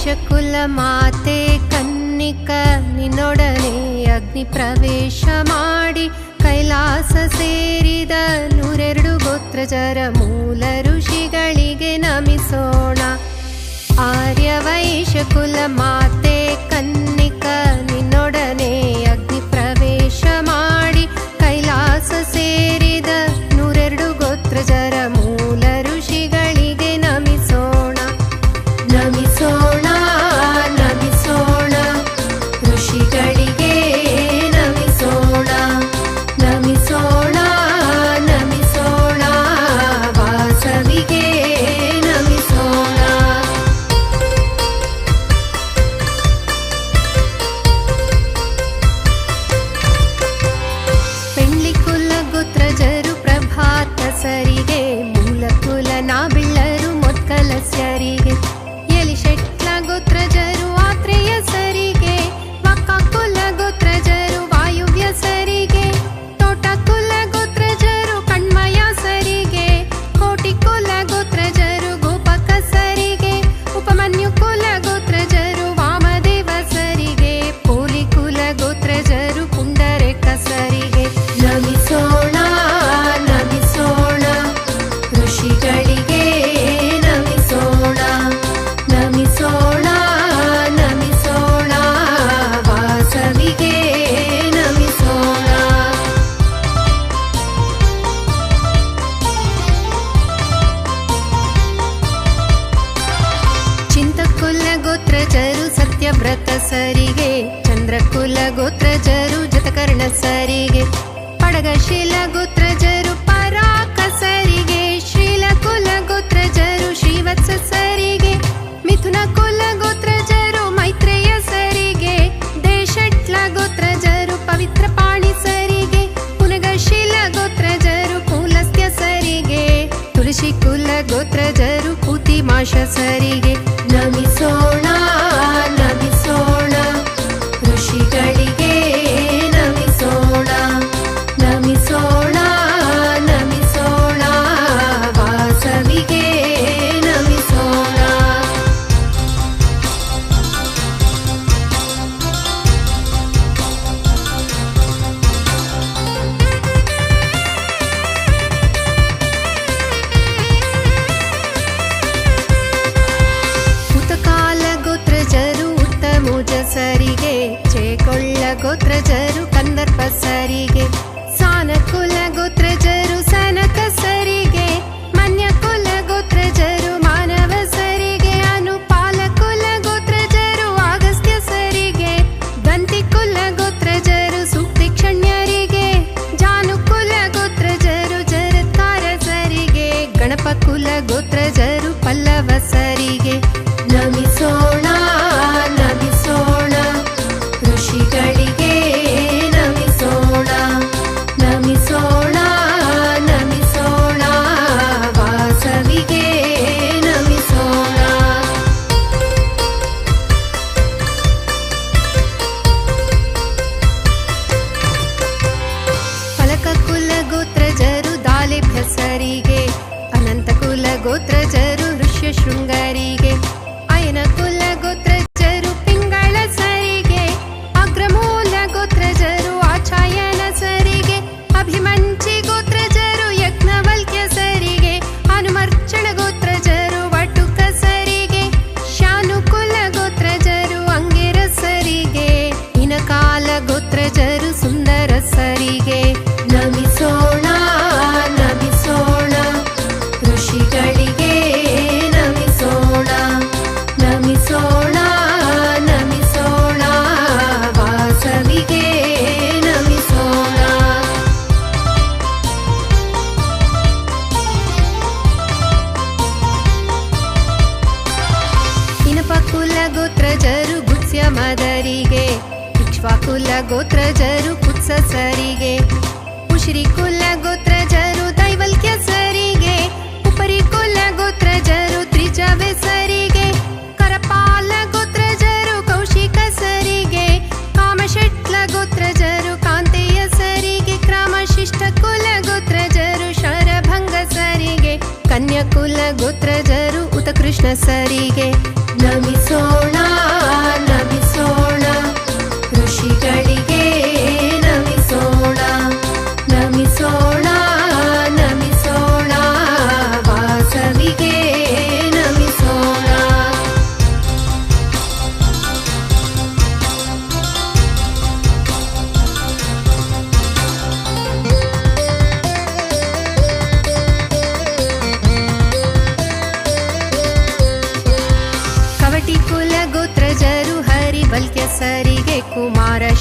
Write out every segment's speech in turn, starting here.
ವೈಶ್ಯಕುಲ ಮಾತೆ ಕನ್ನಿಕ ನಿನ್ನೊಡನೆ ಅಗ್ನಿ ಪ್ರವೇಶ ಮಾಡಿ ಕೈಲಾಸ ಸೇರಿದ 102 ಗೋತ್ರಜರ ಮೂಲ ಋಷಿಗಳಿಗೆ ನಮಿಸೋಣ. ಆರ್ಯ ವೈಶ್ಯಕುಲ ಮಾತೆ ಕನ್ನಿಕ ನಿನ್ನೊಡನೆ ಅಗ್ನಿ ಪ್ರವೇಶ ಮಾಡಿ ಕೈಲಾಸ ಸೇರಿದ 102 ಗೋತ್ರಜರ ಮೂಲ ಋಷಿಗಳಿಗೆ ನಮಿಸೋಣ. ನಮಿಸೋಣ ನಮಿಸೋಣ ಋಷಿಗಳಿಗೆ ನಮಿಸೋಣ. ನಮಿಸೋಣ ನಮಿಸೋಣ ವಾಸವಿಗೆ ನಮಿಸೋಣ. ಪೆಂಡ್ಲಿಕುಲ ಗೋತ್ರಜರು ಪ್ರಭಾತ ಸರಿಗೆ, ಮೂಲಕುಲ ನಾಬಿಳ್ಳರು ಮೊತ್ಕಲಸ್ಯರಿಗೆ, ಎಲಿಶೆಟ್ಲ ಗೋತ್ರಜರು ಆತ್ರೇಯ ಸರಿಗೆ, ವಕ್ಕಕುಲ ಗೋತ್ರಜರು ವಾಯುವ್ಯ ಸರಿಗೆ, ತೋಟಕುಲ ಗೋತ್ರಜರು ಕಣ್ಮಯ ಸರಿಗೆ, ಕೋಟಿಕುಲ ಗೋತ್ರಜರು ಗೋಪಕ ಸರಿಗೆ, ಉಪಮನ್ಯುಕುಲ ಗೋತ್ರಜರು ವಾಮದೇವ ಸರಿಗೆ, ಪೋಲಿಕುಲ ಗೋತ್ರಜರು ಪುಂಡರೇಕ ಸರಿಗೆ. ನಮಿಸೋಣ ನಮಿಸೋಣ ಋಷಿಗಳಿಗೆ ನಮಿಸೋಣ. ನಮಿಸೋಣ ನಮಿಸೋಣ ವಾಸವಿಗೆ ನಮಿಸೋಣ. ಚಿಂತಕುಲ ಗೋತ್ರಜರು ಸತ್ಯವ್ರತ ಸರಿಗೆ, ಚಂದ್ರಕುಲ ಗೋತ್ರಜರು ಜತಕರ್ಣ ಸರಿಗೆ, ಪಡಗಶೀಲ ಗೋತ್ರಜರು ಪರಾಕ ಸರಿಗೆ, ಶ್ರೀಲಕುಲ ಗೋತ್ರಜರು ಶ್ರೀವತ್ಸ ಸರಿಗೆ, ಮಿಥುನ ಕುಲ ಗೋತ್ರಜರು ಮೈತ್ರೇಯ ಸರಿಗೆ, ದೇಶಟ್ಲ ಗೋತ್ರಜರು ಪವಿತ್ರ ಪಾಣಿ ಸರಿಗೆ, ಪುನಗಶೀಲ ಗೋತ್ರಜರು ಪೂಲಸ್ತ್ಯ ಸರಿಗೆ, ತುಳಸಿ ಕುಲ ಗೋತ್ರಜರು ಪೂತಿಮಾಶ ಸರಿಗೆ. ನಮಿಸೋಣ ನಮಿಸೋಣ ಋಷಿಗಳಿಗೆ ನಮಿಸೋಣ. ನಮಿಸೋಣ ನಮಿಸೋಣ ವಾಸವಿಗೆ ನಮಿಸೋಣ. ಉತಕಾಲ ಗೋತ್ರಜರು ಉತ್ತಮುಜ ಸರಿಗೆ, ಚೇಕೊಳ್ಳ ಗೋತ್ರಜರು ಕಂದರ್ಪ ಸರಿಗೆ, ಸಾನಕುಲ ಗೋತ್ರಜರು ಸನಕ ಸರಿಗೆ, ಮನ್ಯಕುಲ ಗೋತ್ರಜರು ಮಾನವ ಸರಿಗೆ, ಅನುಪಾಲಕುಲ ಗೋತ್ರಜರು ಅಗಸ್ತ್ಯ ಸರಿಗೆ, ಗಂತಿಕುಲ ಗೋತ್ರಜರು ಸೂಕ್ತಿಕ್ಷಣ್ಯರಿಗೆ, ಜಾನುಕುಲ ಗೋತ್ರಜರು ಜರತ್ಕಾರ ಸರಿಗೆ, ಗಣಪಕುಲ ಗೋತ್ರಜರು ಪಲ್ಲವ ಸರಿಗೆ. ನಮಿಸೋಣ ನಮಿಸೋಣ ಋಷಿಗಳಿಗೆ ನಮಿಸೋಣ. ನಮಿಸೋಣ ನಮಿಸೋಣ ವಾಸವಿಗೆ ನಮಿಸೋಣ. ಫಲಕಕುಲ ಗೋತ್ರಜರು ದಾಲಿಭ್ಯ ಸರಿಗೆ, ಅನಂತಕುಲ ಗೋತ್ರಜರು ಋಷ್ಯ ಶೃಂಗರಿಗೆ, ಅಯನಕುಲ ಗೋತ್ರಜರು ಪಿಂಗಳ ಸರಿಗೆ, ಅಗ್ರಮೂಲ ಗೋತ್ರಜರು ಆಚಾಯನ ಸರಿಗೆ, ಅಭಿಮಂಚಿ ಗೋತ್ರಜರು ಯಜ್ಞವಲ್ಕ್ಯ ಸರಿಗೆ, ಹನುಮರ್ಚಣ ಗೋತ್ರಜರು ವಟುಕ ಸರಿಗೆ, ಶಾನುಕುಲ ಗೋತ್ರಜರು ಅಂಗಿರ ಸರಿಗೆ, ಇನಕಾಲ ಗೋತ್ರಜರು ಸುಂದರ ಸರಿಗೆ. ನಮಿಸೋಣ ನಮಿಸೋಣ ಋಷಿಗಳಿಗೆ ನಮಿಸೋಣ. ನಮಿಸೋಣ ನಮಿಸೋಣ ವಾಸವಿಗೆ ನಮಿಸೋಣ. ಇನಪಕುಲ ಗೋತ್ರಜರು ಗುತ್ಸ್ಯ ಮದರಿಗೆ, ಇಕ್ಷ್ವಾಕುಲ ಗೋತ್ರಜರು ಕುತ್ಸ ಸರಿಗೆ, ಉಶ್ರಿಕುಲ ಗೋತ್ರಜರು ದೈವಲ್ಕ್ಯ ಸರಿಗೆ, ಉಪರಿಕುಲ ಗೋತ್ರಜರು ತ್ರಿಜವೆ ಸರಿಗೆ, ಕರಪಾಲ ಗೋತ್ರಜರು ಕೌಶಿಕ ಸರಿಗೆ, ಕಾಮಶೆಟ್ಲ ಗೋತ್ರಜರು ಕಾಂತೆಯ ಸರಿಗೆ, ಕ್ರಮಶಿಷ್ಟ ಕುಲ ಗೋತ್ರಜರು ಶರಭಂಗ ಸರಿಗೆ, ಕನ್ಯಕುಲ ಗೋತ್ರಜರು ಉತಕೃಷ್ಣ ಸರಿಗೆ. ನಮಿಸೋಣ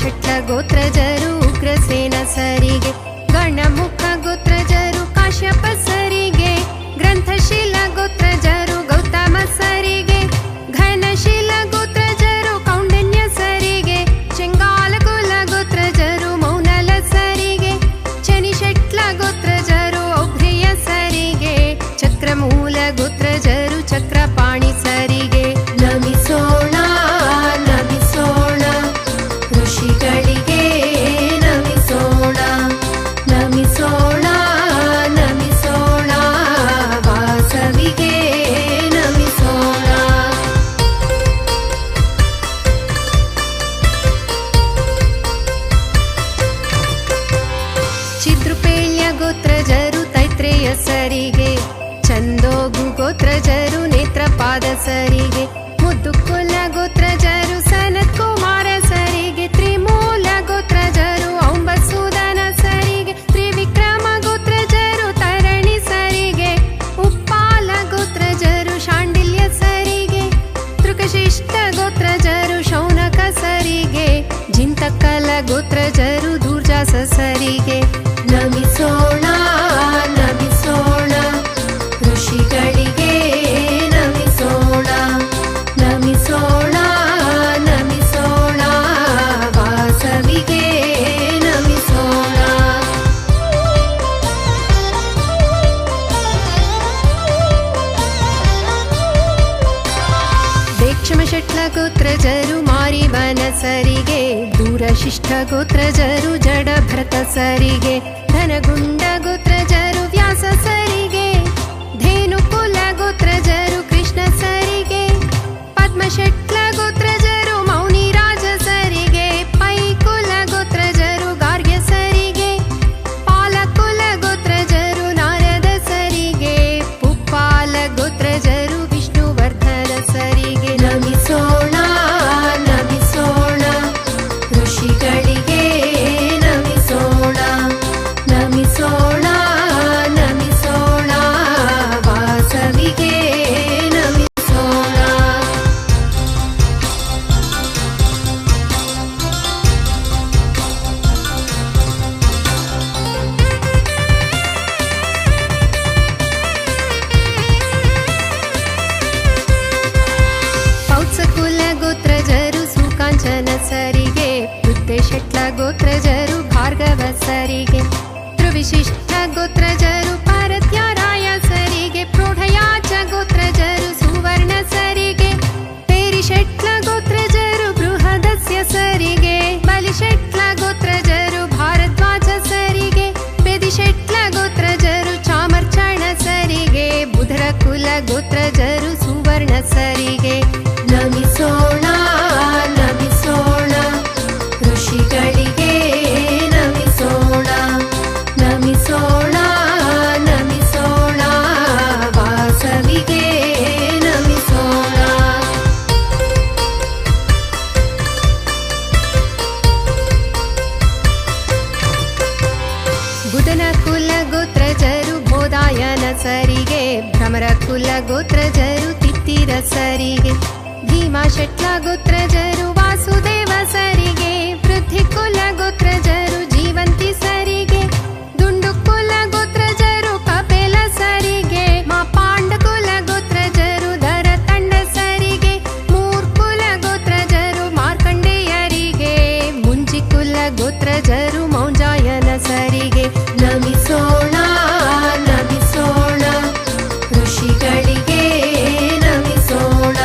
ಶಟ್ಲ ಗೋತ್ರಜರು ಉಗ್ರಸೇನ ಸರಿಗೆ, ಗಣಮುಖ ಗೋತ್ರಜರು ಕಾಶ್ಯಪ ಸರಿಗೆ, ಗ್ರಂಥಶೀಲ ಗೋತ್ರಜರು ಗೌತಮ ಸರಿಗೆ, ಘನಶೀಲ ಗೋತ್ರಜರು ಕೌಂಡನ್ಯ ಸರಿಗೆ, ಚೆಂಗಾಲ ಕುಲ ಗೋತ್ರಜರು ಮೌನಲ ಸರಿಗೆ, ಚನಿಶಟ್ಲ ಗೋತ್ರಜರು ಔಭ್ರಿಯ ಸರಿಗೆ, ಚಕ್ರಮೂಲ ಗೋತ್ರಜರು ಚಕ್ರಪಾಣಿ ಸರಿಗೆ. ನಮಿಸೋಣ ನಮಿಸೋಣ ಋಷಿಗಳಿಗೆ ನಮಿಸೋಣ, ನಮಿಸೋಣ ನಮಿಸೋಣ ವಾಸವಿಗೆ ನಮಿಸೋಣ. ಚಿದ್ರುಪೇಳ್ಯ ಗೋತ್ರಜರು ತೈತ್ರೇಯ ಸರಿಗೆ, ಚಂದೋಗು ಗೋತ್ರಜರು ನೇತ್ರಪಾದ ಸರಿಗೆ, ಮುದ್ದುಕುಲ ಗೋತ್ರಜರು ಸನತ್ ಕುಮಾರ ಸರಿಗೆ, ತ್ರಿಮೂಲ ಗೋತ್ರಜರು ಔಂಬಸೂದನ ಸರಿಗೆ, ತ್ರಿವಿಕ್ರಮ ಗೋತ್ರಜರು ತರಣಿ ಸರಿಗೆ, ಉಪ್ಪಾಲ ಗೋತ್ರಜರು ಶಾಂಡಿಲ್ಯ ಸರಿಗೆ, ತೃಕಶಿಷ್ಟ ಗೋತ್ರಜರು ಶೌನಕ ಸರಿಗೆ, ಜಿಂತಕಲ ಗೋತ್ರಜರು ದುರ್ಜಾಸ ಸರಿಗೆ. ನಮಿಸೋಣ ನಮಿಸೋಣ ಋಷಿಗಳಿಗೆ ನಮಿಸೋಣ, ನಮಿಸೋಣ ನಮಿಸೋಣ ವಾಸವಿಗೆ ನಮಿಸೋಣ. ದೇಕ್ಷಮ ಶಟ್ಲ ಗೋತ್ರಜರು ಮಾರಿವನ ಸರಿಗೆ, ದೂರಶಿಷ್ಟ ಗೋತ್ರಜರು ಜಡಭರತ ಸರಿಗೆ, ಧನಗುಂಡ ಗೋತ್ರಜರು ವ್ಯಾಸ ಸರಿಗೆ, ಧೇನುಕುಲ ಗೋತ್ರಜರು ಕೃಷ್ಣ ಸರಿಗೆ, ಪದ್ಮಶಟ್ಲ ಗೋತ್ರಜರು ಮೌನಿರಾಜ ಸರಿಗೆ, ಪೈಕುಲ ಗೋತ್ರಜರು ಗಾರ್ಗ್ಯ ಸರಿಗೆ, ಪಾಲಕುಲ ಗೋತ್ರಜರು ನಾರದ ಸರಿಗೆ, ಪುಪ್ಪಾಲ ಗೋತ್ರಜರು ವಿಷ್ಣುವರ್ಧನ ಸರಿಗೆ. ನಮಿಸೋಣ ನಮಿಸೋಣ ಋಷಿಗಳಿಗೆ ನಮಿಸೋಣ, ನಮಿಸೋಣ ನಮಿಸೋಣ ವಾಸವಿಗೆ ನಮಿಸೋಣ. ಪೌತ್ಸಕುಲ ಗೋತ್ರಜರು ಸುಕಾಂಚನ ಸರಿಗೆ, ಬುದ್ಧಶಟ್ಲ ಗೋತ್ರಜರು ಭಾರ್ಗವ ಸರಿಗೆ, ಧ್ರುವಿಶಿಷ್ಟ ಗೋತ್ರಜರು ಪಾರತ್ಯಾರಾಯ ಸರಿಗೆ, ಪ್ರೌಢಯಾಚ ಗೋತ್ರಜರು ಸುವರ್ಣ ಸರಿಗೆ, ಪೇರಿಶಟ್ಲ ಗೋತ್ರಜರು ಬೃಹದಸ್ಯ ಸರಿಗೆ, ಬಲಿಶಟ್ಲ ಗೋತ್ರಜರು ಭಾರದ್ವಾಜ ಸರಿಗೆ, ಪೆದಿಶಟ್ಲ ಗೋತ್ರಜರು ಚಾಮರ್ಚಣ ಸರಿಗೆ, ಬುಧರ ಕುಲ ಗೋತ್ರಜರು ಸುವರ್ಣ ಸರಿಗೆ. ನಮಿಸೋಣ ನಮಿಸೋಣ ಋಷಿಗಳಿಗೆ ನಮಿಸೋಣ, ನಮಿಸೋಣ ನಮಿಸೋಣ ವಾಸವಿಗೆ ನಮಿಸೋಣ. ಬುಧನ ಕುಲ ಗೋತ್ರಜರು ಬೋಧಾಯನ ಸರಿಗೆ, ಭ್ರಮರ ಕುಲ ಗೋತ್ರಜರು ತಿತ್ತಿರ ಸರಿಗೆ, ಭೀಮಾಶಟ್ಲ ಗೋತ್ರಜರು ವಾಸುದೇವ ಸರಿಗೆ, ವೃದ್ಧಿ ಕುಲ ಗೋತ್ರಜರು ಜೀವಂತಿ ಸರಿಗೆ, ದುಂಡು ಕುಲ ಗೋತ್ರಜರು ಕಪೇಲ ಸರಿಗೆ, ಮಾ ಪಾಂಡ ಕುಲ ಗೋತ್ರಜರು ದರ ತಂಡ ಸರಿಗೆ, ಮೂರ್ಕುಲ ಗೋತ್ರಜರು ಮಾರ್ಕಂಡೇಯರಿಗೆ, ಮುಂಜಿ ಕುಲ ಗೋತ್ರಜರು ಮೌಂಜಾಯನ ಸರಿಗೆ. ನಮಿಸೋಣ ನಮಿಸೋಣ ಋಷಿಗಳಿಗೆ ನಮಿಸೋಣ,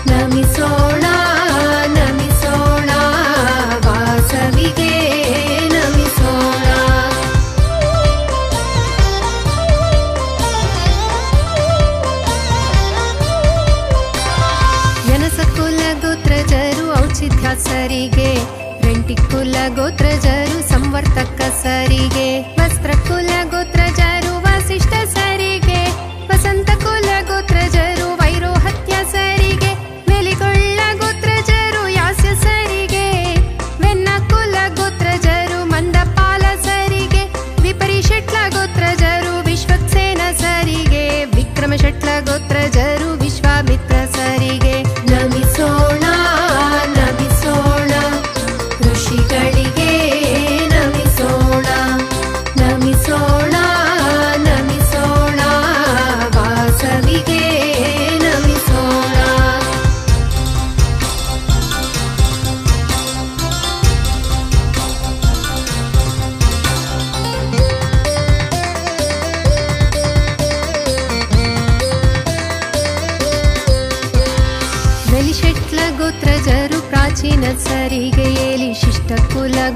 ನಮಿಸೋಣ ನಮಿಸೋಣ ವಾಸವಿಗೆ ನಮಿಸೋಣ. ಯನಸಕುಲ ಗೋತ್ರಜರು ಔಚಿತ್ಯ ಸರಿಗೆ, ರೆಂಟಿಕುಲ ಗೋತ್ರಜರು ಸಂವರ್ತಕ ಸರಿಗೆ, ವಸ್ತ್ರಕುಲ ಗೋತ್ರಜರು ವಸಿಷ್ಠ ಸರಿಗೆ, ವಸಂತ ಕುಲ ಗೋತ್ರಜರು ವೈರೋಹತ್ಯ ಸರಿಗೆ, ಮೆಲಿಗೊಳ್ಳ ಗೋತ್ರಜರು ಯಾಸ್ಯ ಸರಿಗೆ, ವೆನ್ನ ಕುಲ ಗೋತ್ರಜರು ಮಂದಪಾಲ ಸರಿಗೆ, ವಿಪರಿಶಟ್ಲ ಗೋತ್ರಜರು ವಿಶ್ವಕ್ಸೇನ ಸರಿಗೆ, ವಿಕ್ರಮಶಟ್ಲ ಗೋತ್ರಜರು ವಿಶ್ವಾಮಿತ್ರ ಸರಿಗೆ. ನಮಿಸೋಣ ನಮಿಸೋಣ ಋಷಿ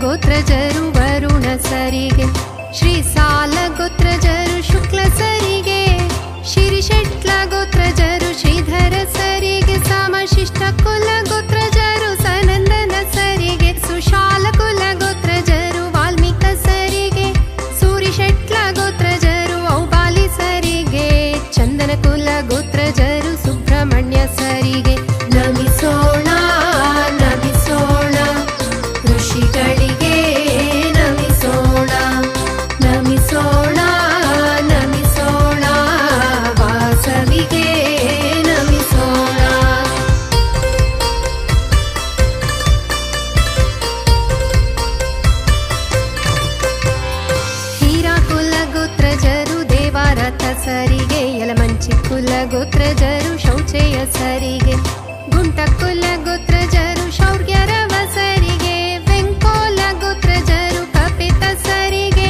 ಗೋತ್ರಜರು ವರುಣ ಸರಿಗೆ, ಶ್ರೀ ಸಾಲ ಗೋತ್ರಜರು ಶುಕ್ಲ ಸರಿಗೆ, ಶಿರಿಶೆಟ್ಲ ಗೋತ್ರಜರು ಶ್ರೀಧರ ಸರಿಗೆ, ಸಮಶಿಷ್ಟ ಕುಲ ಗೋತ್ರಜರು ಸನಂದನ ಸರಿಗೆ, ಸುಶಾಲ ಕುಲ ಗೋತ್ರಜರು ವಾಲ್ಮೀಕ ಸರಿಗೆ, ಸೂರಿಶೆಟ್ಲ ಗೋತ್ರಜರು ಔಬಾಲಿ ಸರಿಗೆ, ಚಂದನ ಕುಲ ಗೋತ್ರಜರು ಸುಬ್ರಹ್ಮಣ್ಯ ಸರಿಗೆ. ನಮಿಸೋಣ ನಮಿಸೋಣ ಋಷಿಗಳಿಗೆ ನಮಿಸೋಣ, ನಮಿಸೋಣ ನಮಿಸೋಣ ವಾಸವಿಗೆ ನಮಿಸೋಣ. ಹೀರಾ ಕುಲ ಗೋತ್ರಜರು ದೇವಾರಥ ಸರಿಗೆ, ಯಲಮಂಚಿ ಕುಲ ಗೋತ್ರಜರು ಶೌಚೇಯ ಸರಿಗೆ, ಗುಂಟ ಕುಲ ಗೋತ್ರಜರು ಶೌರ್ಯರವ ಸರಿಗೆ, ವೆಂಕೋಲ ಗೋತ್ರಜರು ಕಪಿತ ಸರಿಗೆ,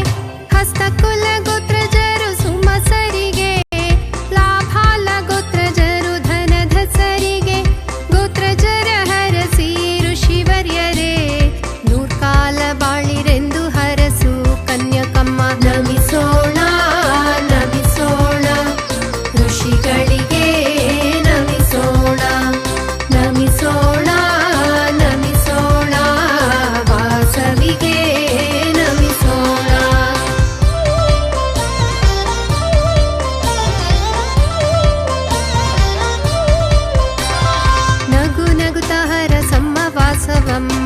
ಹಸ್ತ ಕುಲ ಗೋತ್ರಜರು ಸುಮ ಸರಿಗೆ, ಲಾಭಾಲ ಗೋತ್ರಜರು ಧನಧ ಸರಿಗೆ, ಗೋತ್ರಜರ ಹರಸಿ ಋಷಿವರ್ಯರೇ ನೂರ್ಕಾಲ ಬಾಳಿರೆಂದು ಹರಸು ಕನ್ಯಕಮ್ಮ. ನಮಿಸೋಣ ನಮಿಸೋಣ ಋಷಿಗಳಿಗೆ ನಮಿಸೋಣ, ನಮಿಸೋಣ ನಮಿಸೋಣ ವಾಸವಿಗೆ ನಮಿಸೋಣ. ನಗು ನಗುತ ಹರಸಮ್ಮ ವಾಸವಮ್ಮ,